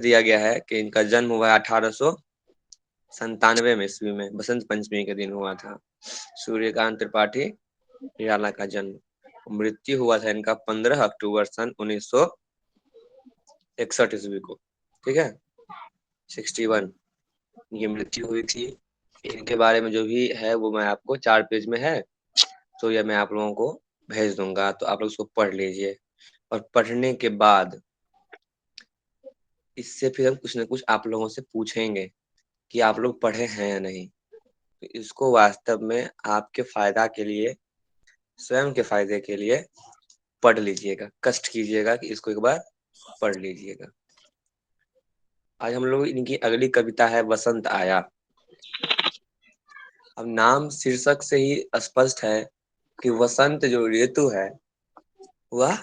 दिया गया है कि इनका जन्म हुआ 1897 में ईस्वी में, बसंत पंचमी के दिन हुआ था। सूर्यकांत त्रिपाठी निराला का जन्म। मृत्यु हुआ था इनका 15 अक्टूबर सन 1961 ईस्वी को। ठीक है, 61 ये मृत्यु हुई थी। इनके बारे में जो भी है वो मैं आपको 4 पेज में है, तो ये मैं आप लोगों को भेज दूंगा, तो आप लोग उसको पढ़ लीजिए। और पढ़ने के बाद इससे फिर हम कुछ ना कुछ आप लोगों से पूछेंगे कि आप लोग पढ़े हैं या नहीं। तो इसको वास्तव में आपके फायदा के लिए, स्वयं के फायदे के लिए पढ़ लीजिएगा, कष्ट कीजिएगा कि इसको एक बार पढ़ लीजिएगा। आज हम लोग इनकी अगली कविता है वसंत आया। अब नाम शीर्षक से ही स्पष्ट है कि वसंत जो ऋतु है वह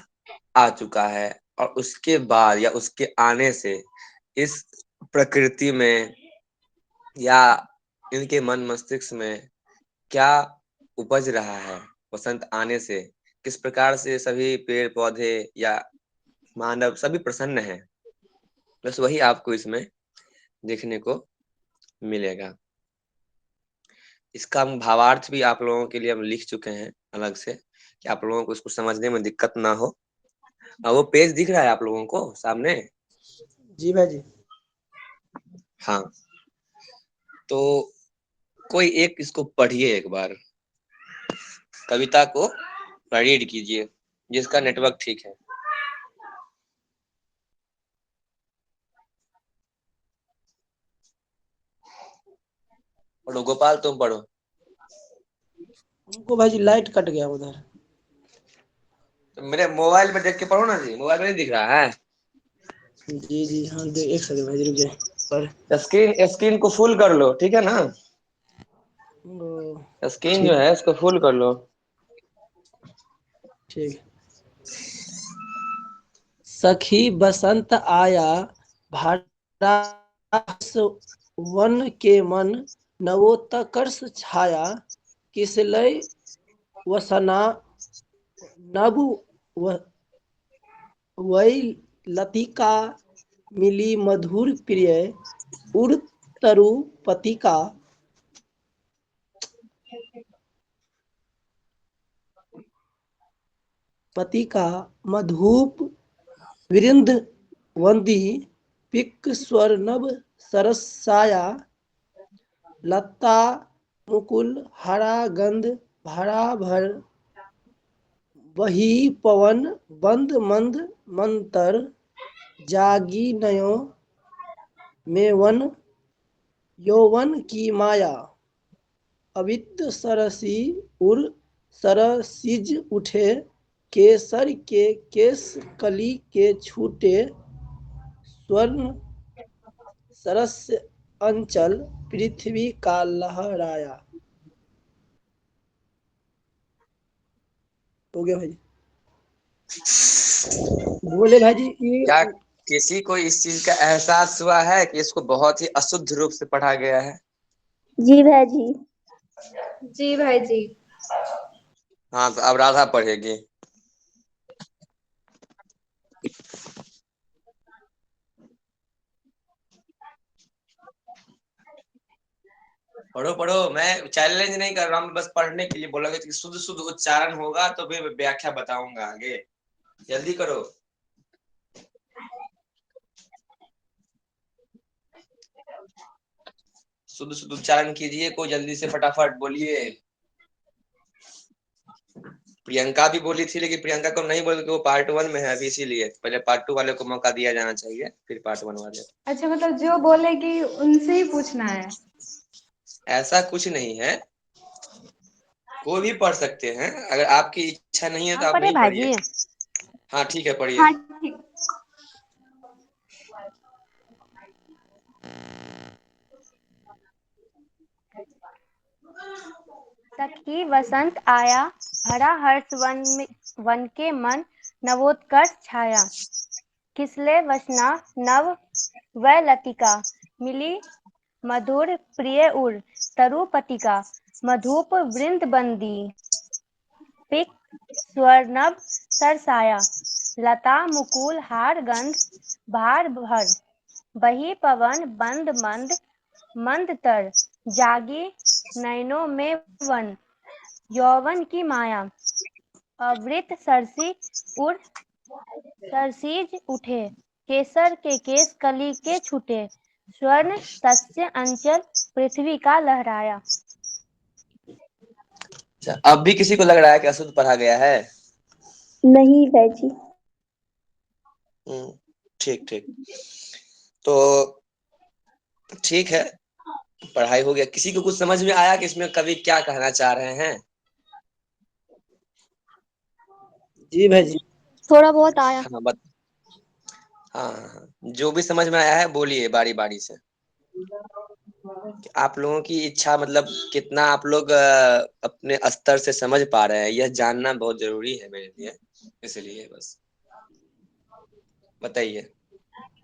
आ चुका है, और उसके बाद या उसके आने से इस प्रकृति में या इनके मन मस्तिष्क में क्या उपज रहा है। वसंत आने से किस प्रकार से सभी पेड़ पौधे या मानव सभी प्रसन्न हैं, बस वही आपको इसमें देखने को मिलेगा। इसका हम भावार्थ भी आप लोगों के लिए हम लिख चुके हैं अलग से, कि आप लोगों को इसको समझने में दिक्कत ना हो। वो पेज दिख रहा है आप लोगों को सामने? जी भाई जी। हाँ, तो कोई एक इसको पढ़िए, एक बार कविता को रीड कीजिए जिसका नेटवर्क ठीक है। पढ़ो गोपाल, तुम पढ़ो। हमको भाई जी लाइट कट गया उधर। तो मेरे मोबाइल में देख के पढ़ो ना जी, मोबाइल में नहीं दिख रहा है? जी जी हाँ, एक सेकंड भाई जी, रुक जाए पर। स्क्रीन स्क्रीन को फुल कर लो, ठीक है ना? स्क्रीन जो ठीक है उसको फुल कर लो। ठीक। सखी बसंत आया भरा वन के मन, नवोत्कर्ष छाया, किसलय वसना नभ वही लतिका, मिली मधुर प्रिय उड़ तरु पतिका। पतिका मधुप वृंद वंदी, पिक स्वर नभ सरसाया, लता मुकुल हरा गंध भरा भर, वही पवन बंद मंद मंतर, जागी नयो में वन यौवन की माया, अवित सरसी उर सरसिज उठे, केसर के केस कली के छूटे, स्वर्ण सरस अंचल पृथ्वी का लहराया। हो गया भाई। बोले भाई जी क्या कि किसी को इस चीज का एहसास हुआ है कि इसको बहुत ही अशुद्ध रूप से पढ़ा गया है? जी भाई जी। जी भाई जी। हाँ, तो अब राधा पढ़ेगी। पढ़ो पढ़ो, मैं चैलेंज नहीं कर रहा हूँ, बस पढ़ने के लिए बोलोगे कि शुद्ध शुद्ध उच्चारण होगा तो फिर व्याख्या बताऊंगा आगे। जल्दी करो। शुद्ध शुद्ध उच्चारण कीजिए, कोई जल्दी से फटाफट बोलिए। प्रियंका भी बोली थी, लेकिन प्रियंका को नहीं बोल, वो पार्ट 1 में है अभी, इसीलिए पहले पार्ट 2 वाले को मौका दिया जाना चाहिए, फिर पार्ट 1 वाले। अच्छा, मतलब जो बोलेगी उनसे ही पूछना है? ऐसा कुछ नहीं है, कोई भी पढ़ सकते हैं, अगर आपकी इच्छा नहीं है तो आप आप पढ़े नहीं पढ़िए। भाजी? हाँ ठीक है, पढ़िए। हाँ ठीक। सखी वसंत आया भरा हर्ष वन के मन, नवोत्कर्ष छाया, खिसले वसना नव वह लतिका, मिली मधुर प्रिय उर तरुपतिका, मधुप वृंद बंदी, पिक स्वर्णभ सरसाया, लता मुकुल हार गंध भार भर, बही पवन बंद मंद मंद तर, जागी नैनों में वन, यौवन की माया, अवृत सरसी उड़ सरसीज उठे, केसर के केस कली के छूटे, स्वर्ण शस्य अंचल पृथ्वी का लहराया। अब भी किसी को लग रहा है कि अशुद्ध पढ़ा गया है? नहीं भाई जी। ठीक ठीक, तो ठीक है, पढ़ाई हो गया। किसी को कुछ समझ में आया कि इसमें कवि क्या कहना चाह रहे हैं? जी भाई जी। थोड़ा बहुत आया। हाँ हाँ, जो भी समझ में आया है बोलिए बारी बारी से। आप लोगों की इच्छा मतलब कितना आप लोग अपने स्तर से समझ पा रहे हैं, यह जानना बहुत जरूरी है मेरे लिए, इसलिए बस बताइए।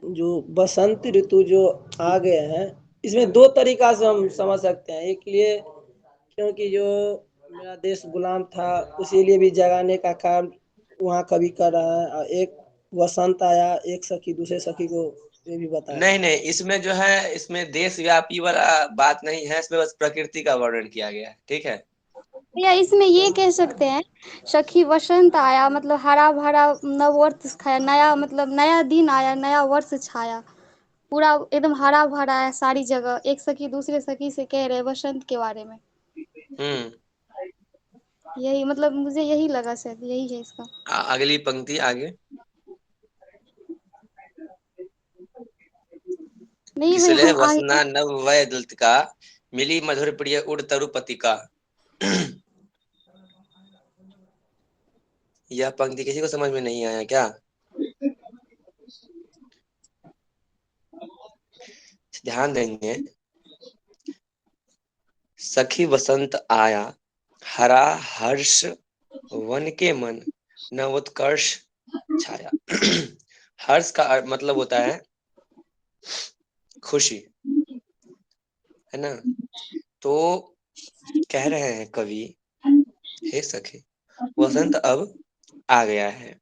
जो बसंत ऋतु जो आ गए हैं, इसमें दो तरीका से हम समझ सकते हैं। एक लिए क्योंकि जो मेरा देश गुलाम था, उसी लिए भी जगाने का काम वहाँ कवि कर रहा है। और एक वसंत आया, एक सखी दूसरे सखी को ये भी बताया। नहीं नहीं, इसमें जो है इसमें देशव्यापी वाला बात नहीं है, इसमें बस प्रकृति का वर्णन किया गया है, ठीक है। या इसमें ये कह सकते हैं, सखी वसंत आया मतलब हरा भरा नव वर्ष खाया, नया मतलब नया दिन आया, नया वर्ष छाया, पूरा एकदम हरा भरा है सारी जगह। एक सखी दूसरे सखी से कह रहे वसंत के बारे में। यही मतलब मुझे यही लगा, शायद यही है इसका। अगली पंक्ति आगे। नहीं भाई, किसले हम आगे। वसना नव वय दलतिका, मिली मधुर प्रिय उड़ तरुपति का। यह पंक्ति किसी को समझ में नहीं आया क्या? ध्यान देंगे। सखी वसंत आया, हरा हर्ष वन के मन, नवोत्कर्ष छाया। हर्ष का मतलब होता है खुशी, है ना। तो कह रहे हैं कवि, हे सखी वसंत अब आ गया है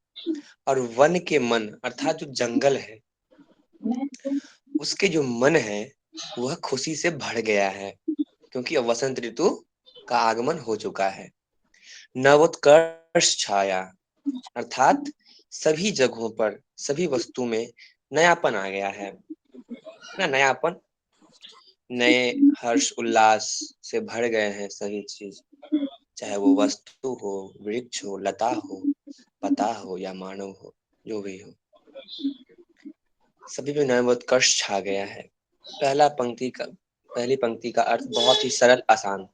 और वन के मन अर्थात जो जंगल है उसके जो मन है वह खुशी से भर गया है, क्योंकि अब वसंत ऋतु का आगमन हो चुका है। नवोत्कर्ष छाया अर्थात सभी जगहों पर सभी वस्तु में नयापन आ गया है ना, नयापन, नए हर्ष उल्लास से भर गए हैं सभी चीज, चाहे वो वस्तु हो, वृक्ष हो, लता हो, पता हो या मानव हो, जो भी हो, सभी में नवोत्कर्ष छा गया है। पहली पंक्ति का अर्थ बहुत ही सरल आसान।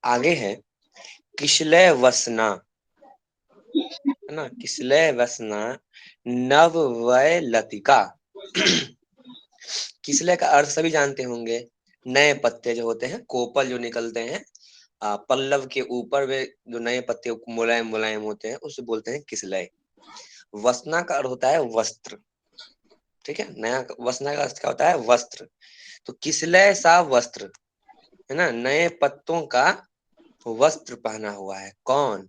आगे है किशलय वसना, है ना, किशलय वसना नव वय लतिका। किसले का अर्थ सभी जानते होंगे, नए पत्ते जो होते हैं, कोपल जो निकलते हैं पल्लव के ऊपर वे जो नए पत्ते मुलायम मुलायम होते हैं उसे बोलते हैं किसलय। वसना का अर्थ होता है वस्त्र, ठीक है, नया वसना का अर्थ क्या होता है, वस्त्र। तो किसलय सा वस्त्र, है ना, नए पत्तों का वस्त्र पहना हुआ है कौन,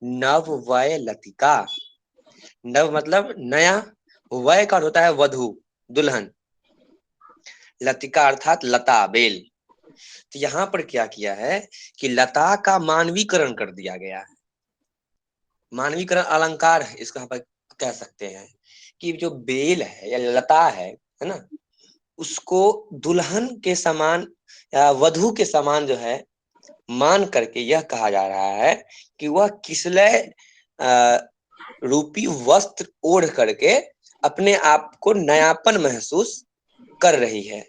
नव वय लतिका। नव मतलब नया, वय का अर्थ होता है वधु, दुल्हन, लतिका अर्थात लता, बेल। तो यहाँ पर क्या किया है कि लता का मानवीकरण कर दिया गया है। मानवीकरण अलंकार है इसको यहाँ पर कह सकते हैं कि जो बेल है या लता है ना, उसको दुल्हन के समान या वधु के समान जो है मान करके यह कहा जा रहा है कि वह किसलय रूपी वस्त्र ओढ़ करके अपने आप को नयापन महसूस कर रही है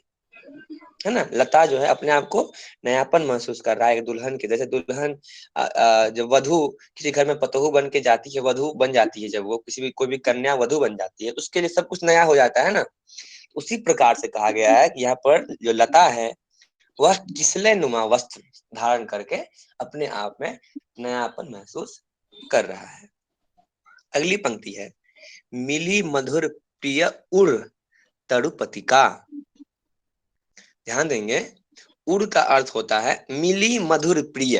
ना। लता जो है अपने आप को नयापन महसूस कर रहा है दुल्हन के जैसे। दुल्हन जब वधु किसी घर में पतोहू बन के जाती है, वधु बन जाती है, जब वो किसी भी कोई भी कन्या वधु बन जाती है तो उसके लिए सब कुछ नया हो जाता है ना। उसी प्रकार से कहा गया है कि यहाँ पर जो लता है वह किसले नुमा वस्त्र धारण करके अपने आप में नयापन महसूस कर रहा है। अगली पंक्ति है मिली मधुर प्रिय उड़ तरुपति का। ध्यान देंगे, उड़ का अर्थ होता है मिली मधुर प्रिय।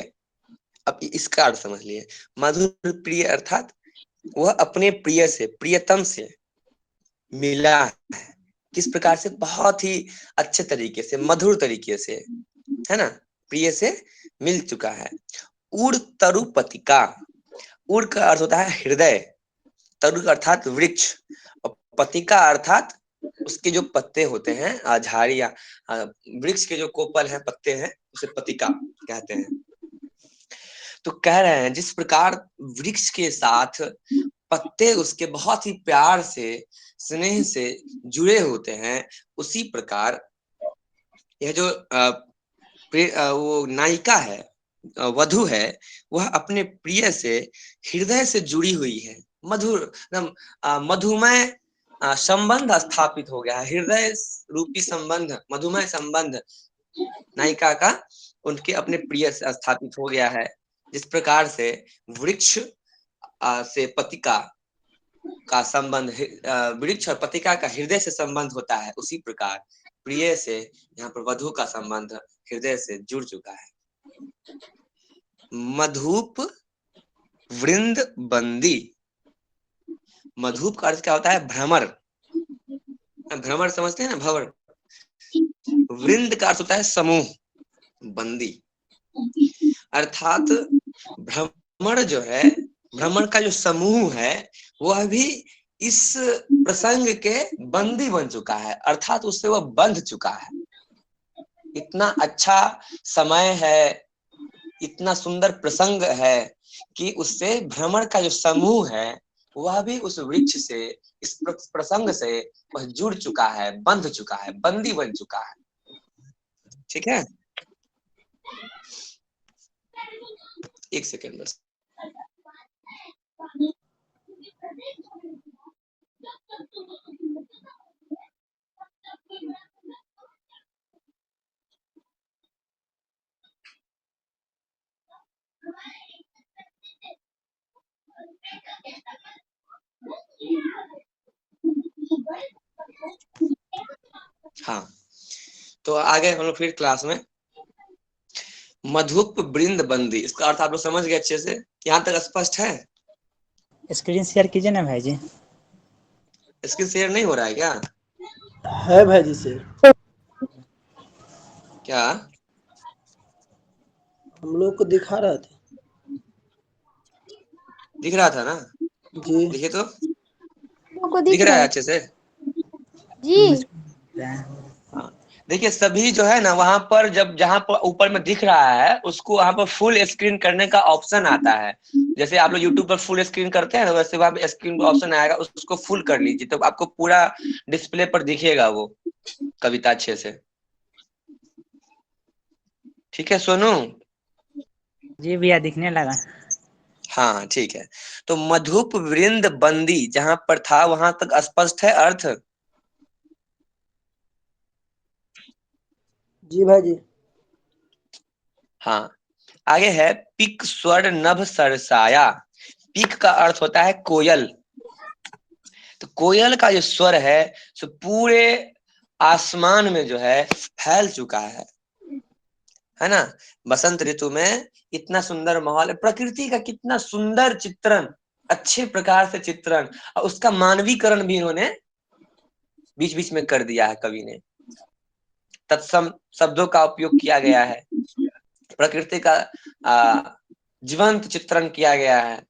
अब इसका अर्थ समझ लिए, मधुर प्रिय अर्थात वह अपने प्रिय से, प्रियतम से मिला है, किस प्रकार से, बहुत ही अच्छे तरीके से, मधुर तरीके से, है ना, प्रिय से मिल चुका है। उड़ तरु पतिका, उड़ का अर्थ होता है हृदय, तरु अर्थात वृक्ष, और पतिका अर्थात उसके जो पत्ते होते हैं, झाड़ियां, वृक्ष के जो कोपल हैं, पत्ते हैं, उसे पतिका कहते हैं। तो कह रहे हैं जिस प्रकार वृक्ष के साथ पत्ते उसके बहुत ही प्यार से, स्नेह से जुड़े होते हैं, उसी प्रकार यह जो वो नायिका है, वधु है, वह अपने प्रिय से हृदय से जुड़ी हुई है। मधुर एकदम मधुमय संबंध स्थापित हो गया है, हृदय रूपी संबंध, मधुमय संबंध नायिका का उनके अपने प्रिय से स्थापित हो गया है। जिस प्रकार से वृक्ष से पतिका का संबंध, वृक्ष और पतिका का हृदय से संबंध होता है, उसी प्रकार प्रिय से यहाँ पर वधु का संबंध हृदय से जुड़ चुका है। मधुप वृंद बंदी, मधुप का अर्थ क्या होता है? भ्रमर, भ्रमर समझते हैं ना, भंवर। वृंद का अर्थ होता है समूह, बंदी अर्थात भ्रमर जो है, भ्रमर का जो समूह है, वह भी इस प्रसंग के बंदी बन चुका है, अर्थात उससे वह बंध चुका है। इतना अच्छा समय है, इतना सुंदर प्रसंग है कि उससे भ्रमर का जो समूह है वह भी उस वृक्ष से, इस प्रसंग से वह जुड़ चुका है, बंध चुका है, बंदी बन चुका है। ठीक है, एक सेकेंड बस। हाँ, तो आगे हम लोग फिर क्लास में मधुप वृंद बंदी, इसका अर्थ आप लोग समझ गए अच्छे से? यहाँ तक स्पष्ट है? स्क्रीन शेयर कीजिए ना भाई जी। स्क्रीन शेयर नहीं हो रहा है क्या? है भाई जी शेयर। क्या हम लोग को दिखा रहा था? दिख रहा था ना? जी देखिए तो को दिख रहा है अच्छे से? जी। हाँ, देखिए सभी जो है ना, वहां पर जब जहां पर ऊपर में दिख रहा है उसको वहां पर फुल स्क्रीन करने का ऑप्शन आता है। जैसे आप लोग यूट्यूब पर फुल स्क्रीन करते हैं, वैसे वहां पे स्क्रीन का ऑप्शन आएगा, उसको फुल कर लीजिए तो आपको पूरा डिस्प्ले पर दिखेगा वो कविता अच्छे से। ठीक है सोनू? जी भैया दिखने लगा। हाँ ठीक है, तो मधुप वृंद बंदी जहां पर था वहां तक स्पष्ट है अर्थ? जी भाई जी। हाँ, आगे है पिक स्वर नभ सरसाया। पिक का अर्थ होता है कोयल, तो कोयल का जो स्वर है सो पूरे आसमान में जो है फैल चुका है ना। बसंत ऋतु में इतना सुंदर माहौल है, प्रकृति का कितना सुंदर चित्रण, अच्छे प्रकार से चित्रण, और उसका मानवीकरण भी इन्होंने बीच बीच में कर दिया है कवि ने। तत्सम शब्दों का उपयोग किया गया है, प्रकृति का जीवंत चित्रण किया गया है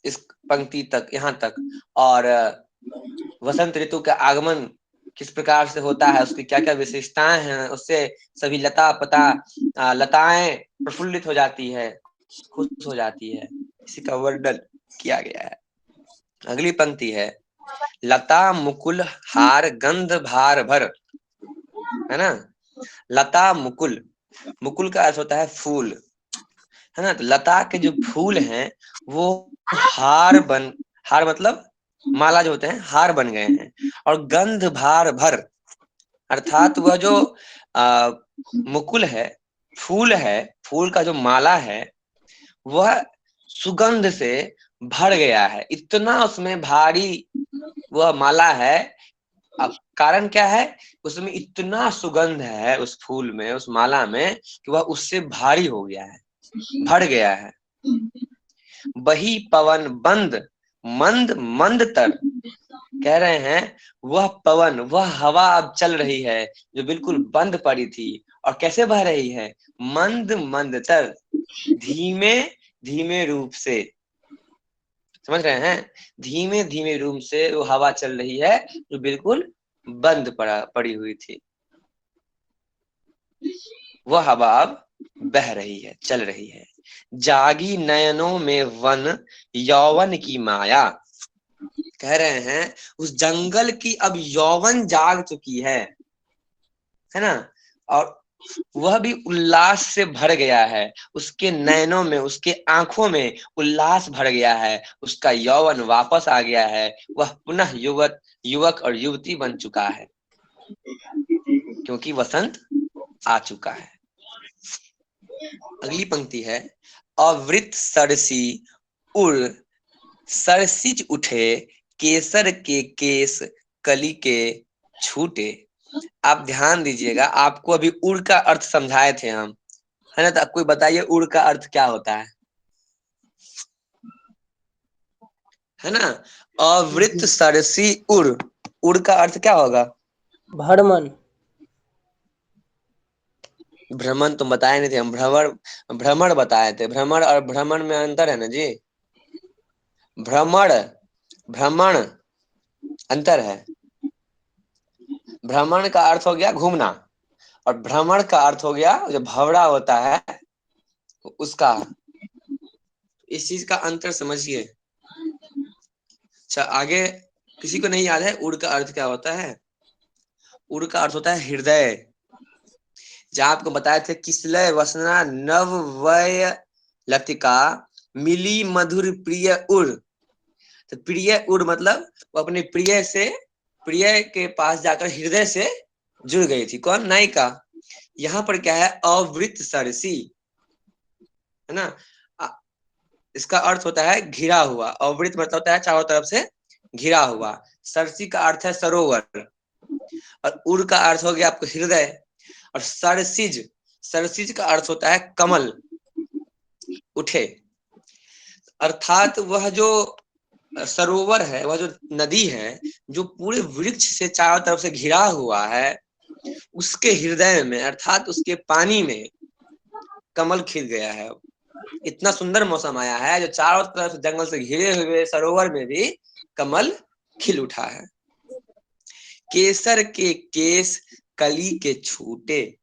इस पंक्ति तक, यहाँ तक। और वसंत ऋतु का आगमन किस प्रकार से होता है, उसकी क्या क्या विशेषताएं हैं, उससे सभी लता पता लताएं प्रफुल्लित हो जाती है, खुश हो जाती है, इसी का वर्णन किया गया है। अगली पंक्ति है लता मुकुल हार गंध भार भर, है ना। लता मुकुल, मुकुल का अर्थ होता है फूल, है ना। तो लता के जो फूल हैं वो हार मतलब माला जो होते हैं, हार बन गए हैं। और गंध भार भर अर्थात वह जो मुकुल है, फूल है, फूल का जो माला है वह सुगंध से भर गया है, इतना उसमें भारी वह माला है। अब कारण क्या है? उसमें इतना सुगंध है उस फूल में, उस माला में, कि वह उससे भारी हो गया है, भर गया है। बही पवन बंद मंद मंद तर, कह रहे हैं वह पवन, वह हवा अब चल रही है जो बिल्कुल बंद पड़ी थी, और कैसे बह रही है, मंद मंद तर, धीमे धीमे रूप से, समझ रहे हैं, धीमे धीमे रूप से वो हवा चल रही है जो बिल्कुल बंद पड़ी हुई थी, वह हवा अब बह रही है, चल रही है। जागी नयनों में वन यौवन की माया, कह रहे हैं उस जंगल की अब यौवन जाग चुकी है ना, और वह भी उल्लास से भर गया है, उसके नयनों में, उसके आंखों में उल्लास भर गया है, उसका यौवन वापस आ गया है, वह पुनः युवक और युवती बन चुका है, क्योंकि वसंत आ चुका है। अगली पंक्ति है, अवृत सरसी उड़ सरसिज उठे, केसर के केस कली के छूटे। आप ध्यान दीजिएगा, आपको अभी उड़ का अर्थ समझाए थे हम, है ना, तो कोई बताइए उड़ का अर्थ क्या होता है ना। अवृत सरसी उड़, उड़ का अर्थ क्या होगा, भ्रमण, भ्रमण तो बताए नहीं थे हम, भ्रमण बताए थे, भ्रमण और भ्रमण में अंतर है ना जी, भ्रमण भ्रमण अंतर है, भ्रमण का अर्थ हो गया घूमना, और भ्रमण का अर्थ हो गया जो भंवरा होता है उसका, इस चीज का अंतर समझिए। अच्छा आगे, किसी को नहीं याद है उड़ का अर्थ क्या होता है, उड़ का अर्थ होता है हृदय, जहां आपको बताए थे किसलय वसना नव वय लतिका मिली मधुर प्रिय उड़, तो प्रिय उड़ मतलब वो अपने प्रिय से, प्रिय के पास जाकर हृदय से जुड़ गई थी, कौन, नायिका। यहाँ पर क्या है, अवृत सरसी, है ना, इसका अर्थ होता है घिरा हुआ, अवृत मतलब होता है चारों तरफ से घिरा हुआ, सरसी का अर्थ है सरोवर, और उड़ का अर्थ हो गया आपको हृदय, और सरसिज, सरसिज का अर्थ होता है कमल उठे, अर्थात वह जो सरोवर है, वह जो नदी है जो पूरे वृक्ष से चारों तरफ से घिरा हुआ है, उसके हृदय में अर्थात उसके पानी में कमल खिल गया है। इतना सुंदर मौसम आया है जो चारों तरफ जंगल से घिरे हुए सरोवर में भी कमल खिल उठा है। केसर के केस कली के छूटे,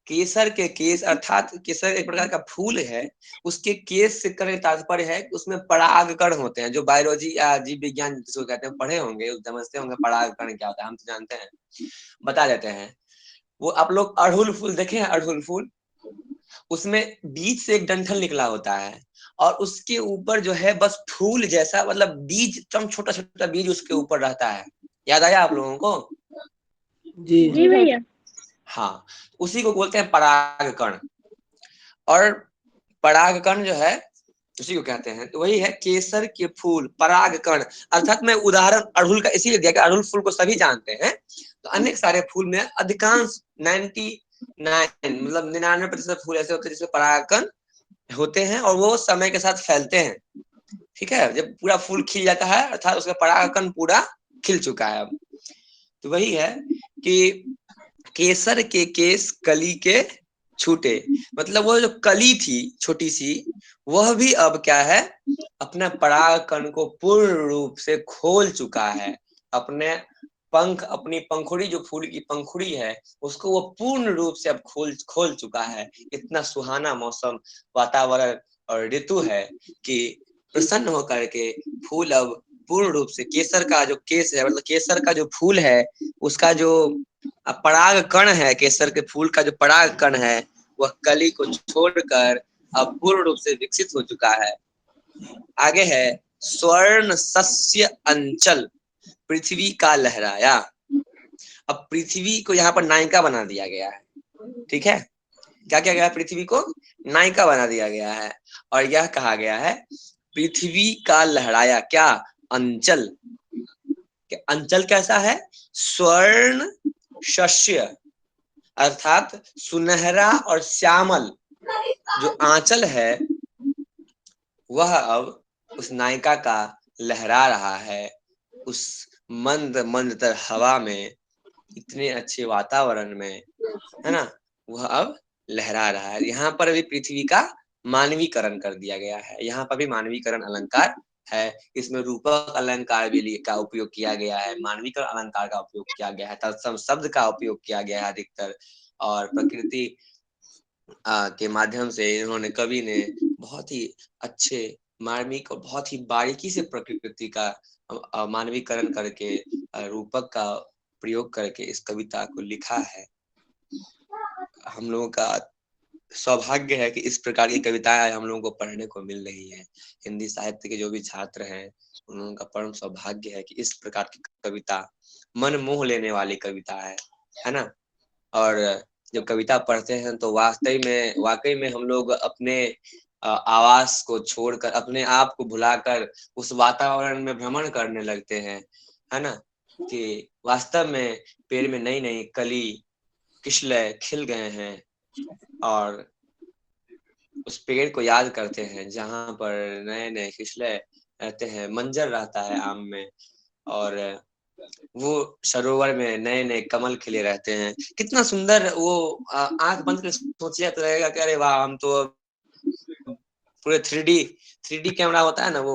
केसर के केस अर्थात केसर एक प्रकार का फूल है, उसके केस से करने तात्पर्य है कि उसमें परागकण होते हैं, जो बायोलॉजी या जीव विज्ञान जिसको कहते हैं पढ़े होंगे, समझते होंगे परागकण क्या होता है, हम तो जानते हैं, बता देते हैं। वो आप लोग अड़हुल फूल देखे हैं, अड़हुल फूल, उसमें बीज से एक डंठल निकला होता है, और उसके ऊपर जो है बस फूल जैसा, मतलब बीज एकदम छोटा छोटा बीज उसके ऊपर रहता है, याद आया आप लोगों को, जी जी भैया। हाँ, उसी को बोलते हैं परागकण, और परागकण जो है उसी को कहते हैं, तो वही है केसर के फूल परागकण, अर्थात मैं उदाहरण अड़हुल का इसीलिए दिया कि अड़हुल फूल को सभी जानते हैं, तो अनेक सारे फूल में अधिकांश 99 मतलब 99% फूल ऐसे होते हैं जिसमें परागकण होते हैं, और वो समय के साथ फैलते हैं, ठीक है, जब पूरा फूल खिल जाता है अर्थात उसका परागकण पूरा खिल चुका है अब। तो वही है कि केसर के केस कली के छूटे, मतलब वो जो कली थी छोटी सी, वह भी अब क्या है, अपने परागकण को पूर्ण रूप से खोल चुका है, अपने पंख, अपनी पंखुड़ी, जो फूल की पंखुड़ी है उसको वो पूर्ण रूप से अब खोल चुका है। इतना सुहाना मौसम, वातावरण और ऋतु है कि प्रसन्न होकर के फूल अब पूर्ण रूप से, केसर का जो केस है, मतलब केसर का जो फूल है उसका जो पराग कण है, केसर के फूल का जो पराग कण है वह कली को छोड़कर अब पूर्ण रूप से विकसित हो चुका है। आगे है, स्वर्ण सस्य अंचल पृथ्वी का लहराया, अब पृथ्वी को यहाँ पर नायिका बना दिया गया है, ठीक है, क्या किया गया है, पृथ्वी को नायिका बना दिया गया है, और यह कहा गया है पृथ्वी का लहराया क्या, अंचल, अंचल कैसा है, स्वर्ण शस्य अर्थात सुनहरा और श्यामल जो आंचल है वह अब उस नायिका का लहरा रहा है उस मंद मंद तर हवा में, इतने अच्छे वातावरण में, है ना, वह अब लहरा रहा है। यहाँ पर भी पृथ्वी का मानवीकरण कर दिया गया है। यहाँ पर भी मानवीकरण अलंकार है। इसमें रूपक अलंकार भी का उपयोग किया गया है, मानवीकरण अलंकार का उपयोग किया गया है, तत्सम शब्द का उपयोग किया गया है अधिकतर, और प्रकृति के माध्यम से इन्होंने, कवि ने बहुत ही अच्छे मार्मिक और बहुत ही बारीकी से प्रकृति का मानवीकरण करके रूपक का प्रयोग करके इस कविता को लिखा है। हम लोगों का सौभाग्य है कि इस प्रकार की कविताएं हम लोगों को पढ़ने को मिल रही है। हिंदी साहित्य के जो भी छात्र हैं, उन लोगों का परम सौभाग्य है कि इस प्रकार की कविता, मन मोह लेने वाली कविता है ना। और जब कविता पढ़ते हैं तो वाकई में हम लोग अपने आवास को छोड़कर, अपने आप को भुलाकर उस वातावरण में भ्रमण करने लगते हैं, है ना, कि वास्तव में पेड़ में नई नई कली किशलय खिल गए हैं, और उस पेड़ को याद करते हैं जहां पर नए नए किशलय रहते हैं, मंजर रहता है आम में, और वो सरोवर में नए नए कमल खिले रहते हैं। कितना सुंदर वो आंख बंद कर सोचिए तो लगेगा कि अरे वाह, हम तो पूरे 3D कैमरा होता है ना, वो